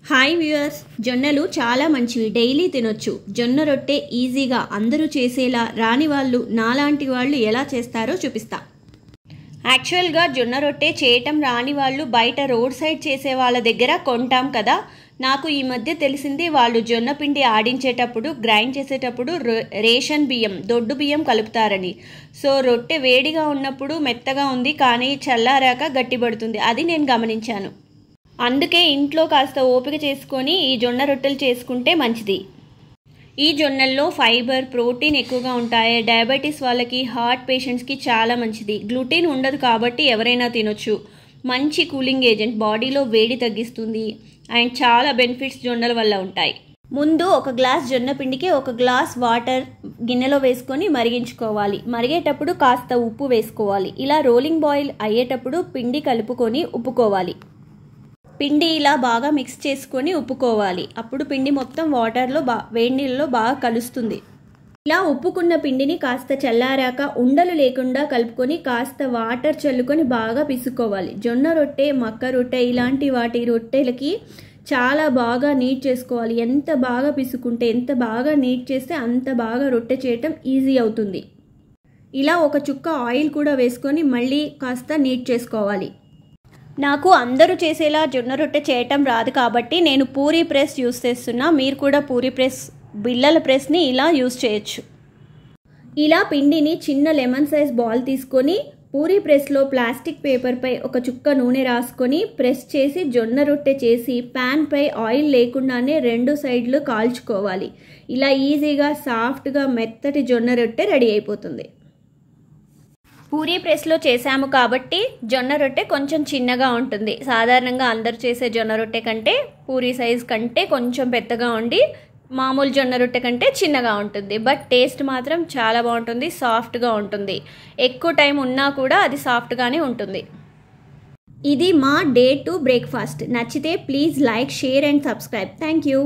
Hi viewers, జొన్నలు చాలా మంచివి, డైలీ తినొచ్చు. జొన్న రొట్టె ఈజీగా అందరూ చేసేలా రాని వాళ్ళు నాలాంటి వాళ్ళు ఎలా చేస్తారో చూపిస్తా. యాక్చువల్గా జొన్న రొట్టె చేయటం రాని వాళ్ళు బయట రోడ్ సైడ్ చేసే వాళ్ళ దగ్గర కొంటాం కదా. నాకు ఈ మధ్య తెలిసింది వాళ్ళు జొన్న పిండి ఆడించేటప్పుడు గ్రైండ్ చేసేటప్పుడు రేషన్ బియ్యం, దొడ్డు బియ్యం కలుపుతారని. సో రొట్టె వేడిగా ఉన్నప్పుడు మెత్తగా ఉంది, కానీ చల్లారాక గట్టిపడుతుంది. అది నేను గమనించాను. అందుకే ఇంట్లో కాస్త ఓపిక చేసుకొని ఈ జొన్న రొట్టెలు చేసుకుంటే మంచిది. ఈ జొన్నల్లో ఫైబర్, ప్రోటీన్ ఎక్కువగా ఉంటాయి. డయాబెటీస్ వాళ్ళకి, హార్ట్ పేషెంట్స్కి చాలా మంచిది. గ్లూటెన్ ఉండదు కాబట్టి ఎవరైనా తినొచ్చు. మంచి కూలింగ్ ఏజెంట్, బాడీలో వేడి తగ్గిస్తుంది. అండ్ చాలా బెనిఫిట్స్ జొన్నల వల్ల ఉంటాయి. ముందు ఒక గ్లాస్ జొన్న పిండికి ఒక గ్లాస్ వాటర్ గిన్నెలో వేసుకొని మరిగించుకోవాలి. మరిగేటప్పుడు కాస్త ఉప్పు వేసుకోవాలి. ఇలా రోలింగ్ బాయిల్ అయ్యేటప్పుడు పిండి కలుపుకొని ఉప్పుకోవాలి. పిండి ఇలా బాగా మిక్స్ చేసుకొని ఉప్పుకోవాలి. అప్పుడు పిండి మొత్తం వాటర్లో వేడి నీళ్ళలో బాగా కలుస్తుంది. ఇలా ఉప్పుకున్న పిండిని కాస్త చల్లారాక ఉండలు లేకుండా కలుపుకొని కాస్త వాటర్ చల్లుకొని బాగా పిసుకోవాలి. జొన్న రొట్టె, మక్క రొట్టె ఇలాంటి వాటి రొట్టెలకి చాలా బాగా నీట్ చేసుకోవాలి. ఎంత బాగా పిసుకుంటే, ఎంత బాగా నీట్ చేస్తే అంత బాగా రొట్టె చేయటం ఈజీ అవుతుంది. ఇలా ఒక చుక్క ఆయిల్ కూడా వేసుకొని మళ్ళీ కాస్త నీట్ చేసుకోవాలి. నాకు అందరూ చేసేలా జొన్న రొట్టె చేయటం రాదు కాబట్టి నేను పూరీ ప్రెస్ యూస్ చేస్తున్నా. మీరు కూడా పూరీ ప్రెస్, బిళ్ళల ప్రెస్ని ఇలా యూస్ చేయొచ్చు. ఇలా పిండిని చిన్న లెమన్ సైజ్ బాల్ తీసుకొని పూరీ ప్రెస్లో ప్లాస్టిక్ పేపర్పై ఒక చుక్క నూనె రాసుకొని ప్రెస్ చేసి జొన్న రొట్టె చేసి ప్యాన్పై ఆయిల్ లేకుండానే రెండు సైడ్లు కాల్చుకోవాలి. ఇలా ఈజీగా సాఫ్ట్గా మెత్తటి జొన్న రొట్టె రెడీ అయిపోతుంది. పూరీ ప్రెస్లో చేసాము కాబట్టి జొన్న రొట్టె కొంచెం చిన్నగా ఉంటుంది. సాధారణంగా అందరు చేసే జొన్న రొట్టె కంటే పూరీ సైజ్ కంటే కొంచెం పెద్దగా ఉండి మామూలు జొన్న రొట్టె కంటే చిన్నగా ఉంటుంది. బట్ టేస్ట్ మాత్రం చాలా బాగుంటుంది, సాఫ్ట్గా ఉంటుంది. ఎక్కువ టైం ఉన్నా కూడా అది సాఫ్ట్గానే ఉంటుంది. ఇది మా డే 2 బ్రేక్ఫాస్ట్. నచ్చితే please like, share and subscribe. Thank you.